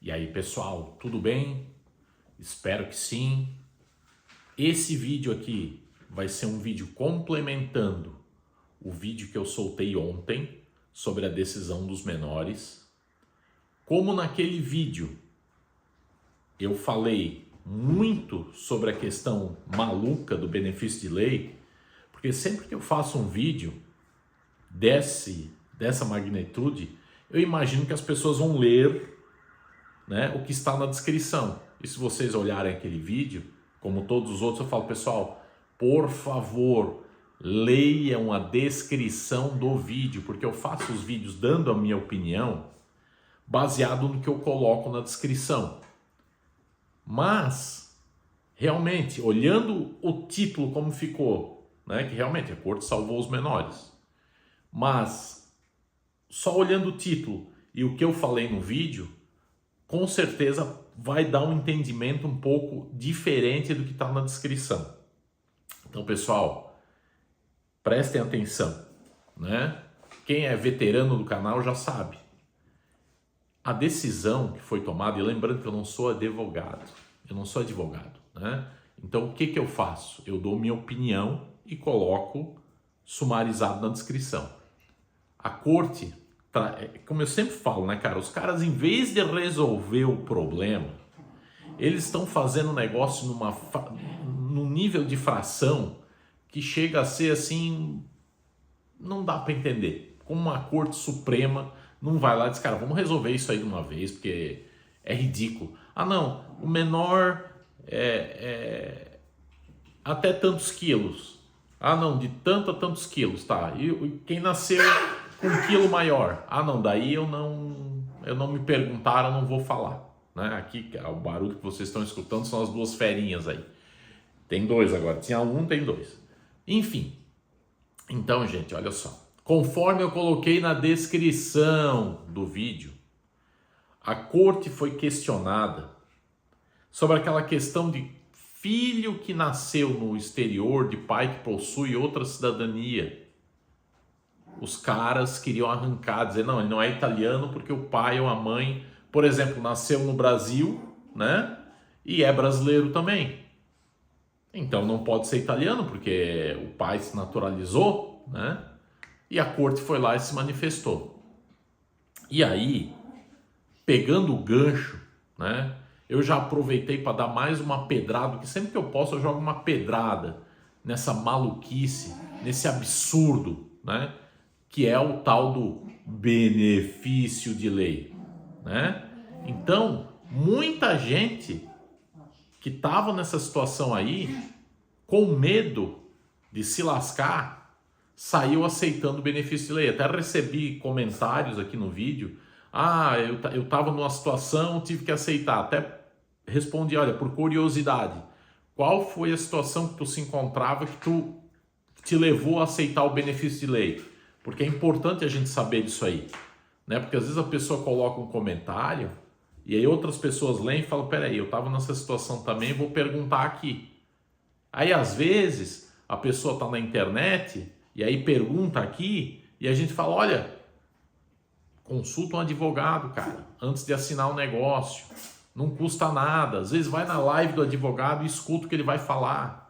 E aí, pessoal, tudo bem? Espero que sim. Esse vídeo aqui vai ser um vídeo complementando o vídeo que eu soltei ontem sobre a decisão dos menores. Como naquele vídeo eu falei muito sobre a questão maluca do benefício de lei, porque sempre que eu faço um vídeo dessa magnitude, eu imagino que as pessoas vão ler, né, o que está na descrição. E se vocês olharem aquele vídeo, como todos os outros, eu falo, pessoal, por favor, leiam a descrição do vídeo, porque eu faço os vídeos dando a minha opinião baseado no que eu coloco na descrição. Mas, realmente, olhando o título como ficou, né, que realmente a corte salvou os menores, mas só olhando o título e o que eu falei no vídeo, com certeza vai dar um entendimento um pouco diferente do que está na descrição. Então, pessoal, prestem atenção, né? Quem é veterano do canal já sabe. A decisão que foi tomada, e lembrando que eu não sou advogado, né? Então, o que eu faço? Eu dou minha opinião e coloco sumarizado na descrição. A corte, como eu sempre falo, né, cara? Os caras, em vez de resolver o problema, eles estão fazendo um negócio num nível de fração que chega a ser assim, não dá para entender. Como uma corte suprema não vai lá e diz, cara, vamos resolver isso aí de uma vez, porque é ridículo. Ah, não, o menor até tantos quilos. Ah, não, de tanto a tantos quilos, tá? E quem nasceu com um quilo maior? Ah, não, daí eu não me perguntaram, não vou falar. Né? Aqui, o barulho que vocês estão escutando são as duas ferinhas aí. Tem dois agora, tinha um, tem dois. Enfim, então, gente, olha só. Conforme eu coloquei na descrição do vídeo, a corte foi questionada sobre aquela questão de filho que nasceu no exterior, de pai que possui outra cidadania. Os caras queriam arrancar, dizer, não, ele não é italiano porque o pai ou a mãe, por exemplo, nasceu no Brasil, né? E é brasileiro também. Então não pode ser italiano porque o pai se naturalizou, né? E a corte foi lá e se manifestou. E aí, pegando o gancho, né? Eu já aproveitei para dar mais uma pedrada, porque sempre que eu posso eu jogo uma pedrada nessa maluquice, nesse absurdo, né? Que é o tal do benefício de lei, né? Então, muita gente que estava nessa situação aí, com medo de se lascar, saiu aceitando o benefício de lei. Até recebi comentários aqui no vídeo, eu estava numa situação, tive que aceitar. Até respondi, olha, por curiosidade, qual foi a situação que tu se encontrava que tu te levou a aceitar o benefício de lei? Porque é importante a gente saber disso aí, né? Porque às vezes a pessoa coloca um comentário e aí outras pessoas leem e falam, peraí, eu estava nessa situação também, vou perguntar aqui. Aí às vezes a pessoa está na internet e aí pergunta aqui e a gente fala, olha, consulta um advogado, cara, antes de assinar o negócio. Não custa nada. Às vezes vai na live do advogado e escuta o que ele vai falar.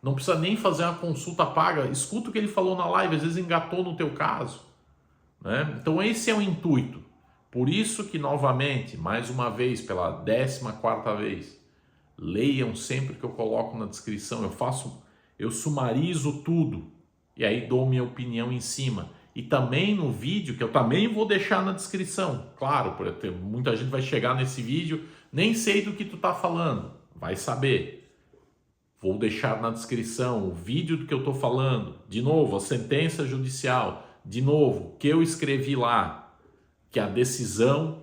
Não precisa nem fazer uma consulta paga. Escuta o que ele falou na live, às vezes engatou no teu caso. Né? Então esse é o intuito. Por isso que, novamente, mais uma vez, pela 14ª vez, leiam sempre que eu coloco na descrição. Eu sumarizo tudo e aí dou minha opinião em cima. E também no vídeo, que eu também vou deixar na descrição. Claro, porque muita gente vai chegar nesse vídeo, nem sei do que tu tá falando. Vai saber. Vou deixar na descrição o vídeo do que eu tô falando. De novo, a sentença judicial. De novo, o que eu escrevi lá. Que a decisão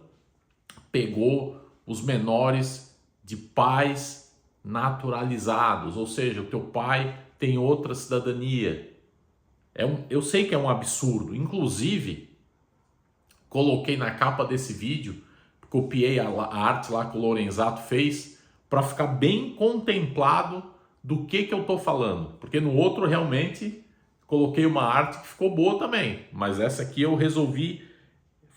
pegou os menores de pais naturalizados. Ou seja, o teu pai tem outra cidadania. Eu sei que é um absurdo, inclusive coloquei na capa desse vídeo, copiei a arte lá que o Lorenzato fez para ficar bem contemplado do que eu estou falando, porque no outro realmente coloquei uma arte que ficou boa também, mas essa aqui eu resolvi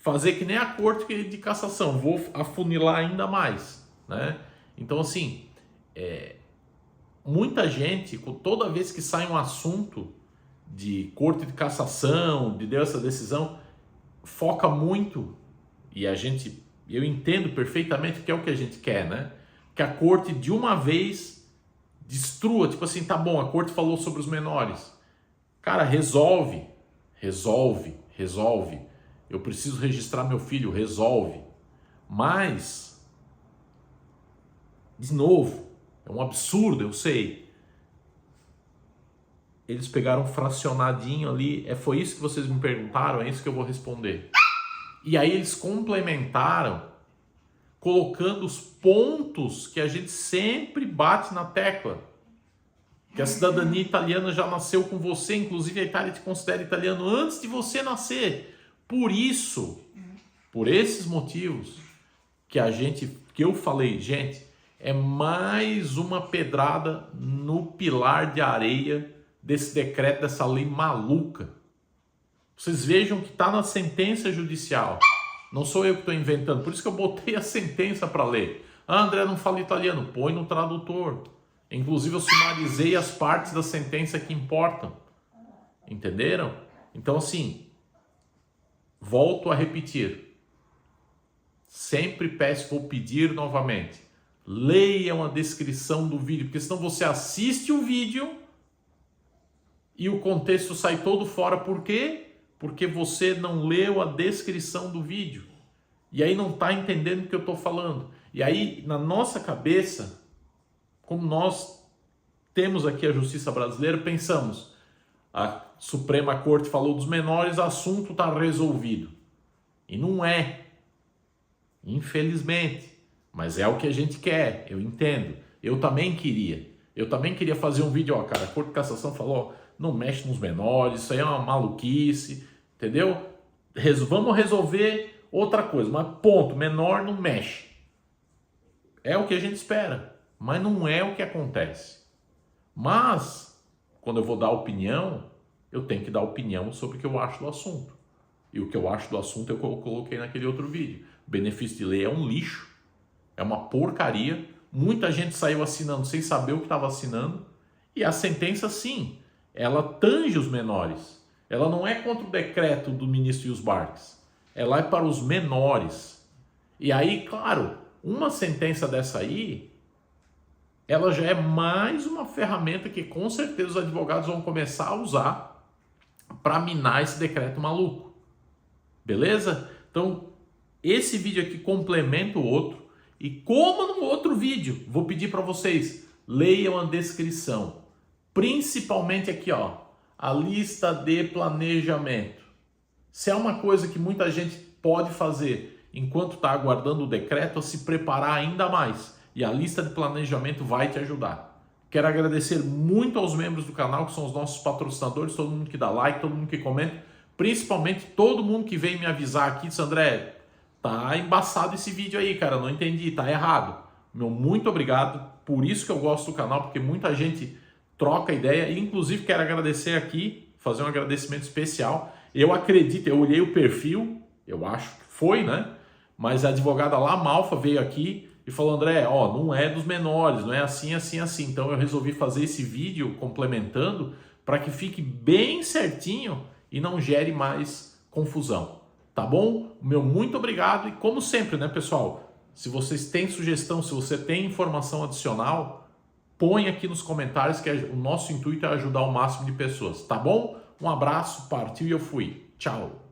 fazer que nem a corte de cassação, vou afunilar ainda mais, né? Então, assim, muita gente, toda vez que sai um assunto de corte de cassação, de deu essa decisão, foca muito, e eu entendo perfeitamente que é o que a gente quer, né? Que a corte de uma vez destrua, tipo assim, tá bom, a corte falou sobre os menores. Cara, resolve. Eu preciso registrar meu filho, resolve. Mas, de novo, é um absurdo, eu sei. Eles pegaram um fracionadinho ali, foi isso que vocês me perguntaram, é isso que eu vou responder. E aí eles complementaram, colocando os pontos que a gente sempre bate na tecla. Que a cidadania italiana já nasceu com você, inclusive a Itália te considera italiano antes de você nascer. Por isso, por esses motivos, que eu falei, gente, é mais uma pedrada no pilar de areia desse decreto, dessa lei maluca. Vocês vejam que está na sentença judicial. Não sou eu que estou inventando, por isso que eu botei a sentença para ler. Ah, André não fala italiano, põe no tradutor. Inclusive eu sumarizei as partes da sentença que importam. Entenderam? Então assim, volto a repetir. Sempre peço, vou pedir novamente. Leiam a descrição do vídeo, porque senão você assiste o vídeo e o contexto sai todo fora. Por quê? Porque você não leu a descrição do vídeo. E aí não está entendendo o que eu estou falando. E aí, na nossa cabeça, como nós temos aqui a justiça brasileira, pensamos, a Suprema Corte falou dos menores, assunto está resolvido. E não é. Infelizmente. Mas é o que a gente quer, eu entendo. Eu também queria fazer um vídeo, ó, cara, a Corte de Cassação falou, ó, não mexe nos menores, isso aí é uma maluquice, entendeu? Vamos resolver outra coisa, mas ponto, menor não mexe. É o que a gente espera, mas não é o que acontece. Mas, quando eu vou dar opinião, eu tenho que dar opinião sobre o que eu acho do assunto. E o que eu acho do assunto eu coloquei naquele outro vídeo. O benefício de lei é um lixo, é uma porcaria. Muita gente saiu assinando sem saber o que estava assinando. E a sentença, sim, ela tange os menores. Ela não é contra o decreto do ministro Yus Barques. Ela é para os menores. E aí, claro, uma sentença dessa aí, ela já é mais uma ferramenta que com certeza os advogados vão começar a usar para minar esse decreto maluco. Beleza? Então, esse vídeo aqui complementa o outro. E como no outro vídeo, vou pedir para vocês, leiam a descrição. Principalmente aqui, ó, a lista de planejamento. Se é uma coisa que muita gente pode fazer enquanto está aguardando o decreto, a se preparar ainda mais. E a lista de planejamento vai te ajudar. Quero agradecer muito aos membros do canal, que são os nossos patrocinadores, todo mundo que dá like, todo mundo que comenta, principalmente todo mundo que vem me avisar aqui, disse, André, tá embaçado esse vídeo aí, cara, não entendi, tá errado. Meu muito obrigado, por isso que eu gosto do canal, porque muita gente troca ideia, e inclusive quero agradecer aqui, fazer um agradecimento especial. Eu acredito, eu olhei o perfil, eu acho que foi, né? Mas a advogada lá, Malfa, veio aqui e falou, André, ó, não é dos menores, não é assim, assim, assim. Então eu resolvi fazer esse vídeo complementando para que fique bem certinho e não gere mais confusão. Tá bom? Meu muito obrigado e como sempre, né, pessoal? Se vocês têm sugestão, se você tem informação adicional, põe aqui nos comentários que o nosso intuito é ajudar o máximo de pessoas, tá bom? Um abraço, partiu e eu fui. Tchau!